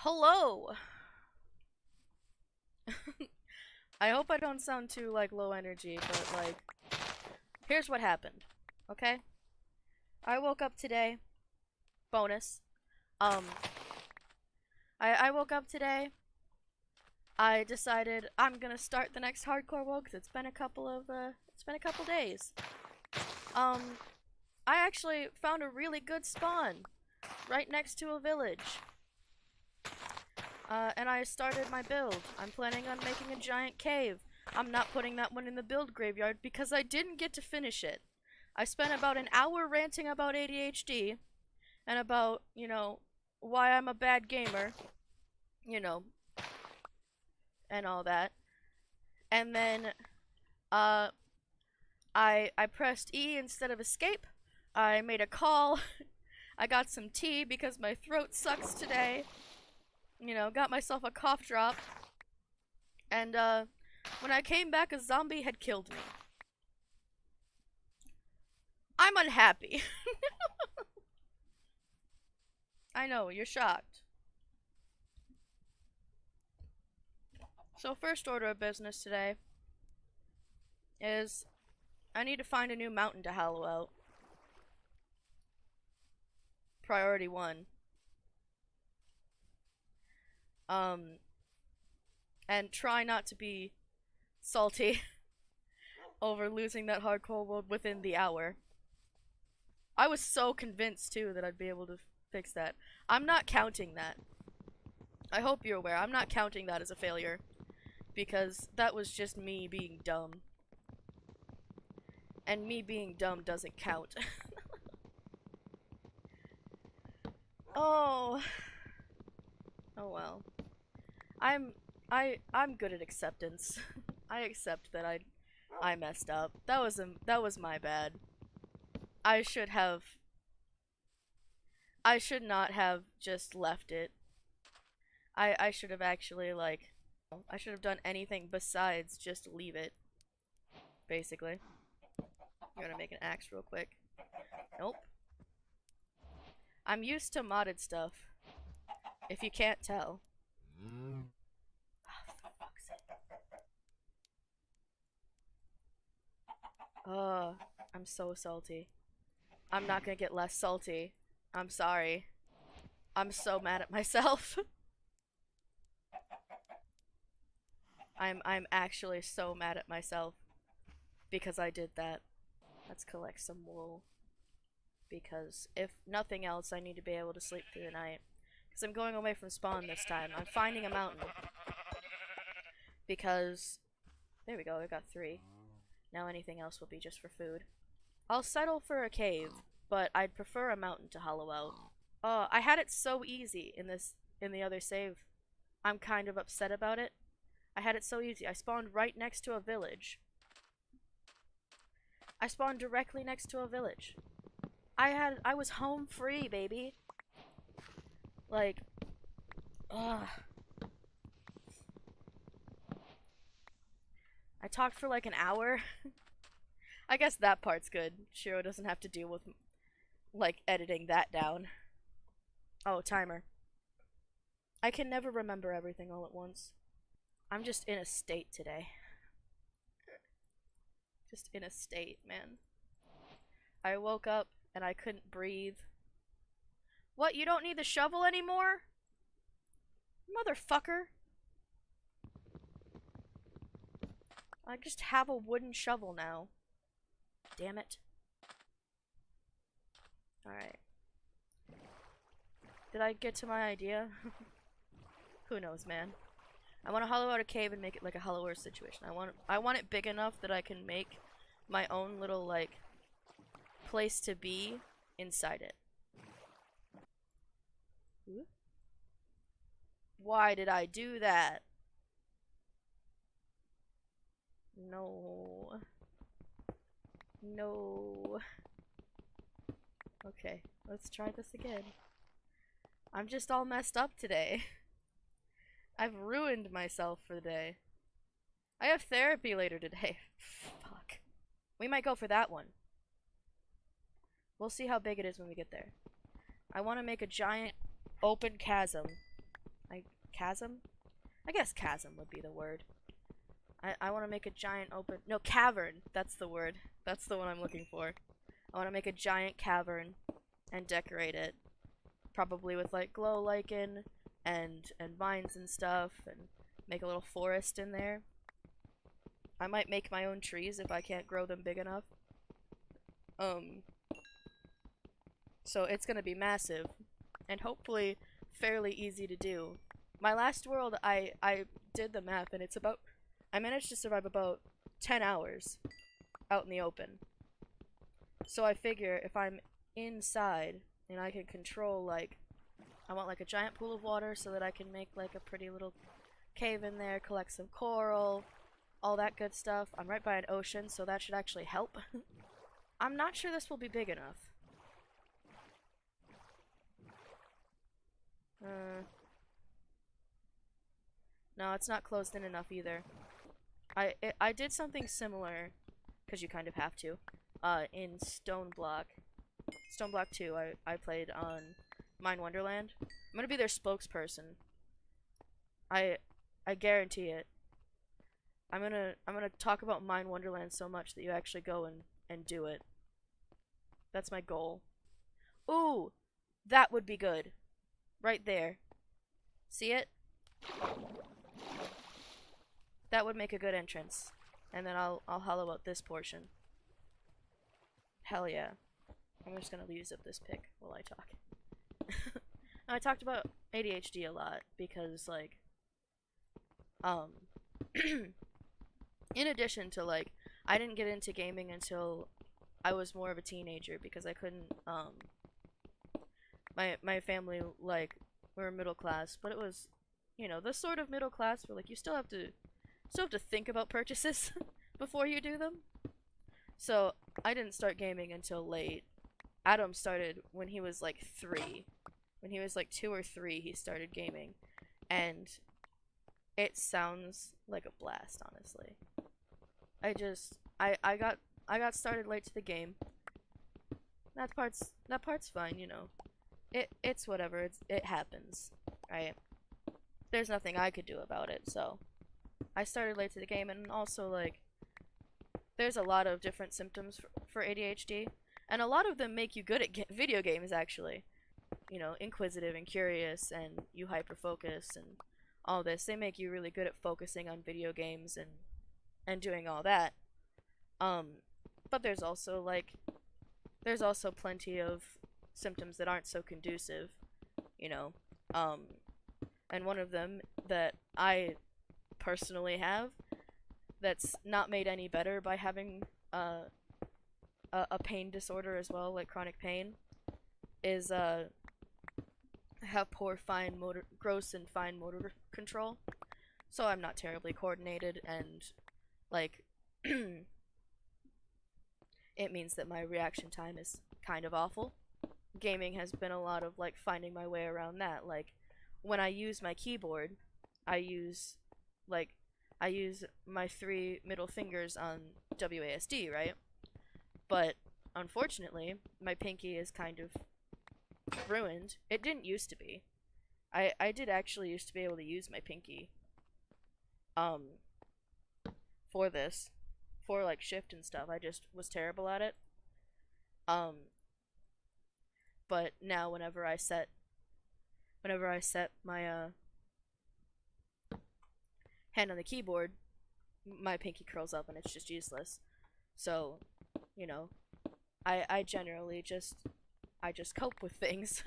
Hello! I hope I don't sound too, like, low energy, but, like, here's what happened, okay? I woke up today, bonus, um, I woke up today, I decided I'm gonna start the next hardcore world, because it's been a couple days. Um, I actually found a really good spawn, right next to a village. And I started my build. I'm planning on making a giant cave. I'm not putting that one in the build graveyard because I didn't get to finish it. I spent about an hour ranting about ADHD and about, why I'm a bad gamer, you know, and all that. And then, uh, I pressed E instead of escape. I made a call. I got some tea because my throat sucks today. Got myself a cough drop. And, when I came back, a zombie had killed me. I'm unhappy. I know, you're shocked. So first order of business today is I need to find a new mountain to hollow out. Priority 1. And try not to be salty over losing that hardcore world within the hour. I was so convinced too that I'd be able to fix that. I'm not counting that. I hope you're aware, I'm not counting that as a failure. Because that was just me being dumb. And me being dumb doesn't count. Oh. Oh well. I'm good at acceptance. I accept that I messed up. That was my bad. I should not have just left it. I should have actually, like, I should have done anything besides just leave it. Basically. I'm gonna make an axe real quick. Nope. I'm used to modded stuff. If you can't tell. Oh, for fuck's sake. I'm so salty. I'm not gonna get less salty. I'm sorry. I'm so mad at myself. I'm actually so mad at myself because I did that. Let's collect some wool. Because if nothing else, I need to be able to sleep through the night. Because I'm going away from spawn this time. I'm finding a mountain. Because there we go, I got 3. Now anything else will be just for food. I'll settle for a cave, but I'd prefer a mountain to hollow out. I had it so easy in the other save. I'm kind of upset about it. I had it so easy. I spawned right next to a village. I spawned directly next to a village. I was home free, baby. Like, ugh. I talked for like an hour. I guess that part's good. Shiro doesn't have to deal with, like, editing that down. Oh, timer. I can never remember everything all at once. I'm just in a state today. Just in a state, man. I woke up and I couldn't breathe. What, you don't need the shovel anymore? Motherfucker. I just have a wooden shovel now. Damn it. Alright. Did I get to my idea? Who knows, man. I want to hollow out a cave and make it like a Hollow Earth situation. I want it big enough that I can make my own little, like, place to be inside it. Ooh. Why did I do that? No. No. Okay, let's try this again. I'm just all messed up today. I've ruined myself for the day. I have therapy later today. Fuck. We might go for that one. We'll see how big it is when we get there. I want to make a giant open chasm Like, chasm? I guess chasm would be the word. I want to make a giant open... No, cavern. That's the word. That's the one I'm looking for. I want to make a giant cavern and decorate it. Probably with, like, glow lichen and vines and stuff, and make a little forest in there. I might make my own trees if I can't grow them big enough. So it's gonna be massive, and hopefully fairly easy to do. My last world, I did the math, and it's about... I managed to survive about 10 hours out in the open. So I figure if I'm inside, and I can control, like... I want, like, a giant pool of water so that I can make, like, a pretty little cave in there, collect some coral, all that good stuff. I'm right by an ocean, so that should actually help. I'm not sure this will be big enough. No, it's not closed in enough either. I did something similar, because you kind of have to, in Stone Block 2. I played on Mine Wonderland. I'm gonna be their spokesperson. I guarantee it. I'm gonna talk about Mine Wonderland so much that you actually go and do it. That's my goal. Ooh, that would be good. Right there. See it? That would make a good entrance. And then I'll hollow out this portion. Hell yeah. I'm just gonna use up this pick while I talk. I talked about ADHD a lot because, like, in addition to, like, I didn't get into gaming until I was more of a teenager because I couldn't, my family, like, we're middle class, but it was, you know, the sort of middle class where, like, you still have to think about purchases before you do them. So I didn't start gaming until late. Adam started when he was like 3. When he was like 2 or 3, he started gaming, and it sounds like a blast, honestly. I got started late to the game. That part's fine, you know. It's whatever. It happens, right? There's nothing I could do about it, so I started late to the game, and also, like, there's a lot of different symptoms for ADHD, and a lot of them make you good at video games, actually. You know, inquisitive and curious, and you hyper-focus, and all this. They make you really good at focusing on video games and doing all that. But there's also, like, there's also plenty of symptoms that aren't so conducive, you know. And one of them that I personally have, that's not made any better by having a pain disorder as well, like chronic pain, is have poor gross and fine motor control. So I'm not terribly coordinated, and, like, it means that my reaction time is kind of awful. Gaming has been a lot of, like, finding my way around that. Like, when I use my keyboard, I use my 3 middle fingers on WASD, right? But unfortunately, my pinky is kind of ruined. It didn't used to be. I did actually used to be able to use my pinky for this, for, like, shift and stuff. I just was terrible at it. But now whenever I set my hand on the keyboard, my pinky curls up and it's just useless. So, you know, I generally just cope with things.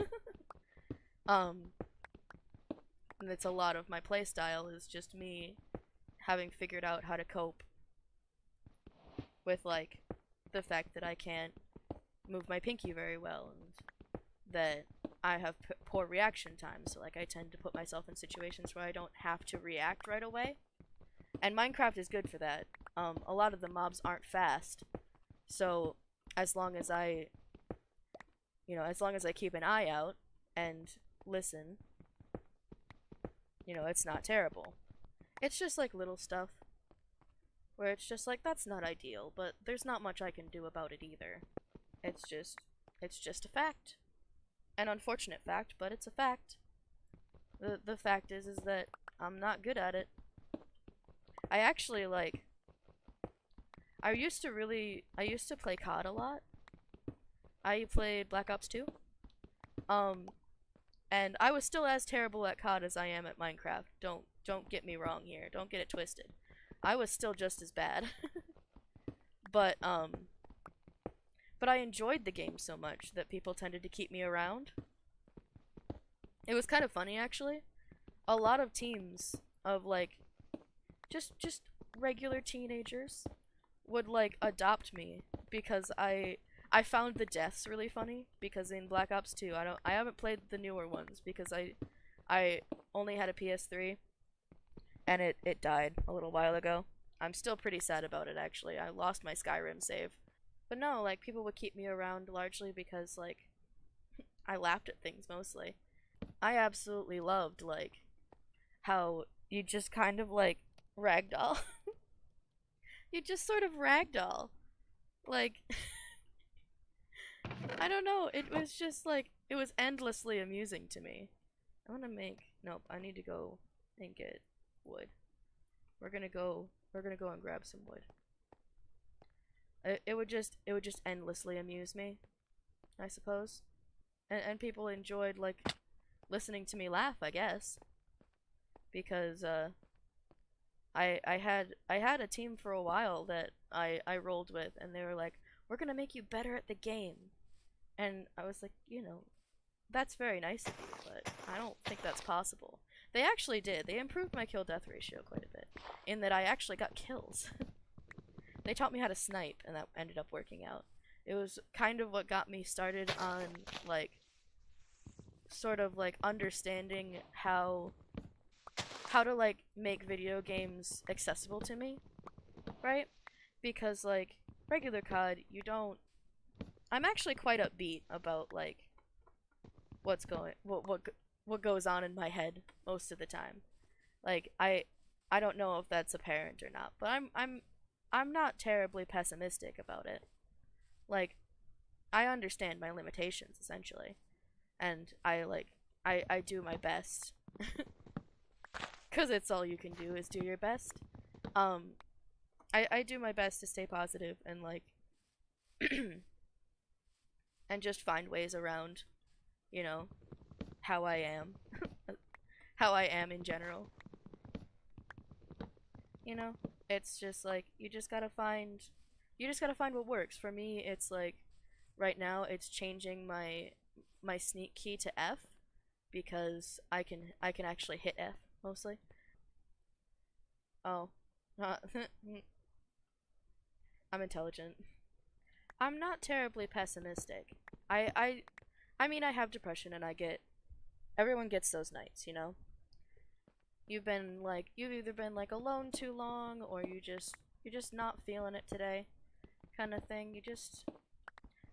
And it's a lot of my playstyle is just me having figured out how to cope with, like, the fact that I can't move my pinky very well, and that I have poor reaction time, so, like, I tend to put myself in situations where I don't have to react right away. And Minecraft is good for that. A lot of the mobs aren't fast, so as long as I keep an eye out and listen, you know, it's not terrible. It's just, like, little stuff where it's just like, that's not ideal, but there's not much I can do about it either. It's just a fact. An unfortunate fact, but it's a fact. The fact is that I'm not good at it. I actually like I used to play COD a lot. I played Black Ops 2. Um and I was still as terrible at COD as I am at Minecraft. Don't get me wrong here. Don't get it twisted. I was still just as bad. but but I enjoyed the game so much that people tended to keep me around. It was kind of funny actually. A lot of teams of like just regular teenagers would like adopt me because I found the deaths really funny because in Black Ops 2 I haven't played the newer ones because I only had a PS3 and it died a little while ago. I'm still pretty sad about it actually. I lost my Skyrim save. But no, like people would keep me around largely because like I laughed at things mostly. I absolutely loved like how you just kind of like ragdoll. You just sort of ragdoll. Like I don't know, it was just like it was endlessly amusing to me. I want to make nope, I need to go and get wood. We're gonna go and grab some wood. It would just endlessly amuse me, I suppose. And people enjoyed like listening to me laugh, I guess, because I had a team for a while that I rolled with, and they were like, "We're gonna make you better at the game," and I was like, you know, that's very nice of you, but I don't think that's possible. They actually did. They improved my kill death ratio quite a bit, in that I actually got kills. They taught me how to snipe, and that ended up working out. It was kind of what got me started on like sort of like understanding how to like make video games accessible to me, right? Because like regular COD, you don't. I'm actually quite upbeat about like what's going what goes on in my head most of the time. Like I don't know if that's apparent or not, but I'm not terribly pessimistic about it. Like I understand my limitations essentially, and I do my best because it's all you can do is do your best. Um, I do my best to stay positive and like and just find ways around, you know, how I am, how I am in general. You know, it's just like you just gotta find what works. For me, it's like right now it's changing my sneak key to F because I can actually hit F mostly. Oh, I'm intelligent. I'm not terribly pessimistic. I I I mean I have depression and I get everyone gets those nights, you know. You've either been like alone too long or you're just not feeling it today kind of thing. You just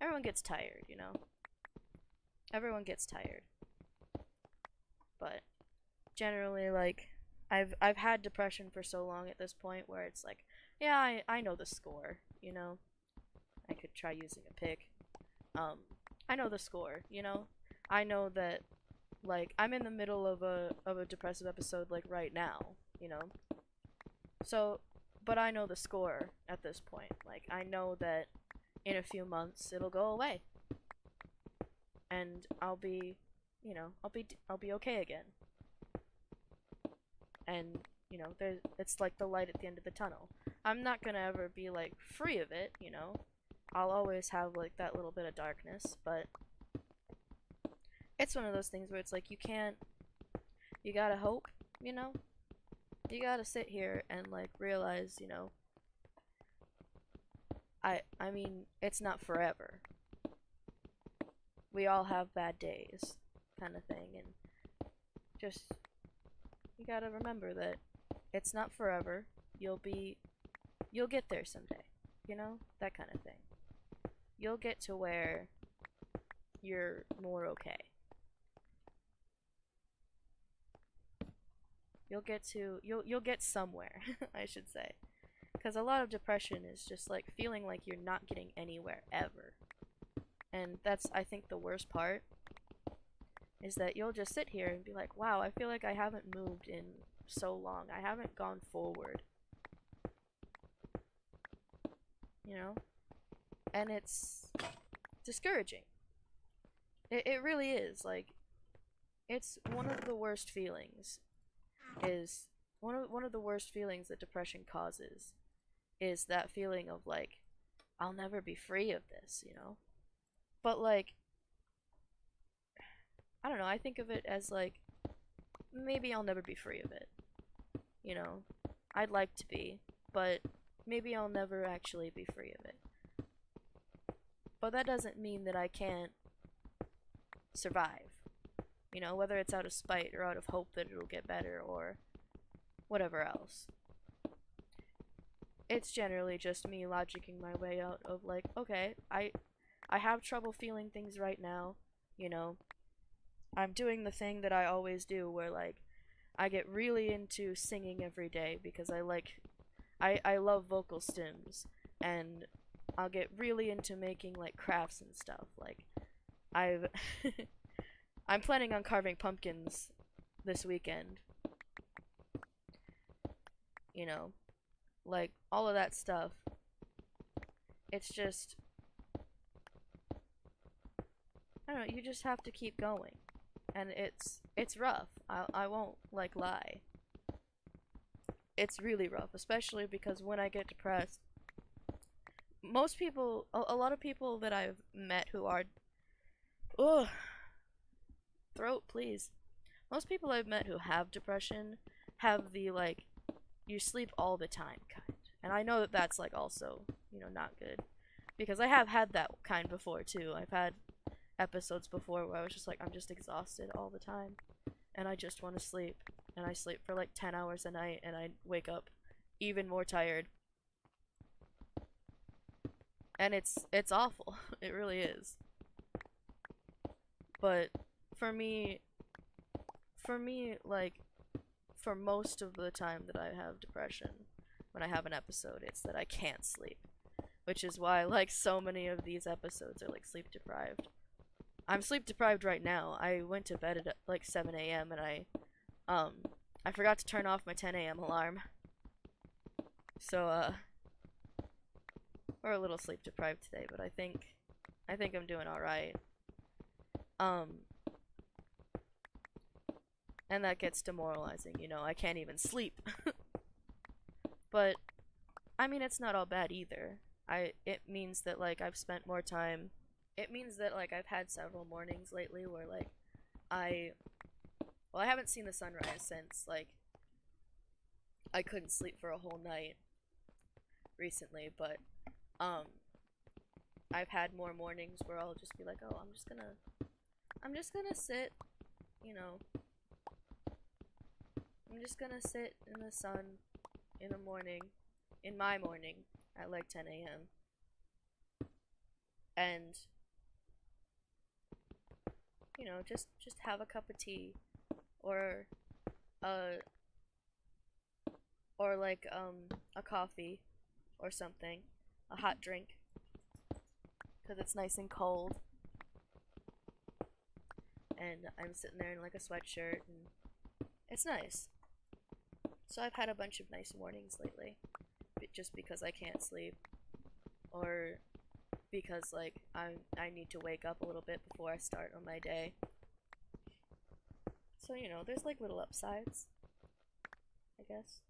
everyone gets tired, you know. Everyone gets tired. But generally like I've had depression for so long at this point where it's like, yeah, I know the score, you know. I could try using a pick. Um I know the score, you know. I know that like I'm in the middle of a depressive episode like right now, you know. So, but I know the score at this point. Like I know that in a few months it'll go away and I'll be, you know, I'll be okay again. And, you know, there's it's like the light at the end of the tunnel. I'm not going to ever be like free of it, you know. I'll always have like that little bit of darkness, but it's one of those things where it's like you can't you got to hope, you know? You got to sit here and like realize, you know, I mean, it's not forever. We all have bad days kind of thing and just you got to remember that it's not forever. You'll be you'll get there someday, you know? That kind of thing. You'll get to where you're more okay. You'll get somewhere, I should say. Cuz a lot of depression is just like feeling like you're not getting anywhere ever. And that's I think the worst part is that you'll just sit here and be like, wow, I feel like I haven't moved in so long. I haven't gone forward. You know? And it's discouraging. It really is. Like, it's one of the worst feelings is one of the worst feelings that depression causes is that feeling of like I'll never be free of this, you know? But like I don't know, I think of it as like maybe I'll never be free of it. You know? I'd like to be, but maybe I'll never actually be free of it. But that doesn't mean that I can't survive. You know, whether it's out of spite or out of hope that it'll get better or whatever else. It's generally just me logicking my way out of like, okay, I have trouble feeling things right now, you know. I'm doing the thing that I always do where like I get really into singing every day because I love vocal stems and I'll get really into making like crafts and stuff. Like I've I'm planning on carving pumpkins this weekend. You know, like all of that stuff. It's just I don't know, you just have to keep going. And it's rough. I won't like lie. It's really rough, especially because when I get depressed, most people a lot of people that I've met who are ugh throat please. Most people I've met who have depression have the like you sleep all the time kind. And I know that that's like also, you know, not good because I have had that kind before too. I've had episodes before where I was just like I'm just exhausted all the time and I just want to sleep and I sleep for like 10 hours a night and I wake up even more tired. And it's awful. It really is. But for me like for most of the time that I have depression, when I have an episode, it's that I can't sleep, which is why like so many of these episodes are like sleep deprived. I'm sleep deprived right now. I went to bed at like 7 a.m. and I forgot to turn off my 10 a.m. alarm. So we're a little sleep deprived today, but I think I'm doing all right. Um and that gets demoralizing, you know. I can't even sleep. But I mean, it's not all bad either. It means that like I've spent more time. It means that like I've had several mornings lately where like I well, I haven't seen the sunrise since like I couldn't sleep for a whole night recently, but um I've had more mornings where I'll just be like, "Oh, I'm just going to sit, you know. I'm just going to sit in the sun in the morning, in my morning at like 10 a.m. and you know, just have a cup of tea or uh or like a coffee or something, a hot drink because it's nice and cold and I'm sitting there in like a sweatshirt and it's nice. So I've had a bunch of nice mornings lately just because I can't sleep or because like I need to wake up a little bit before I start on my day. So, you know, there's like little upsides, I guess.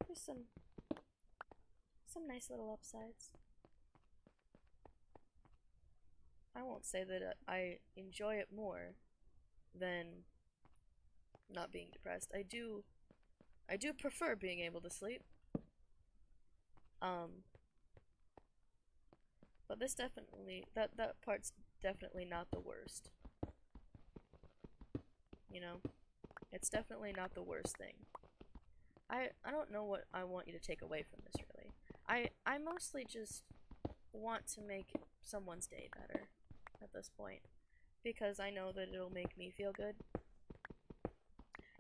There's some nice little upsides. I won't say that I enjoy it more than not being depressed. I do prefer being able to sleep. Um but this definitely that part's definitely not the worst. You know? It's definitely not the worst thing. I don't know what I want you to take away from this really. I mostly just want to make someone's day better at this point because I know that it'll make me feel good.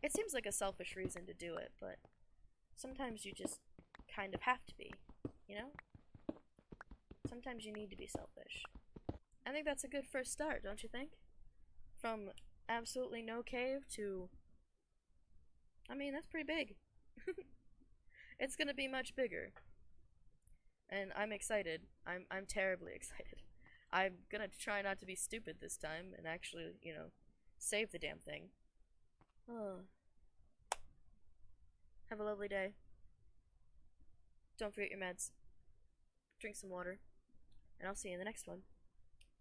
It seems like a selfish reason to do it, but sometimes you just kind of have to be, you know? Sometimes you need to be selfish. I think that's a good first start, don't you think? From absolutely no cave to, I mean, that's pretty big. It's gonna be much bigger. And I'm excited. I'm terribly excited. I'm gonna try not to be stupid this time and actually, you know, save the damn thing. Oh. Have a lovely day. Don't forget your meds. Drink some water. And I'll see you in the next one.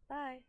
Bye.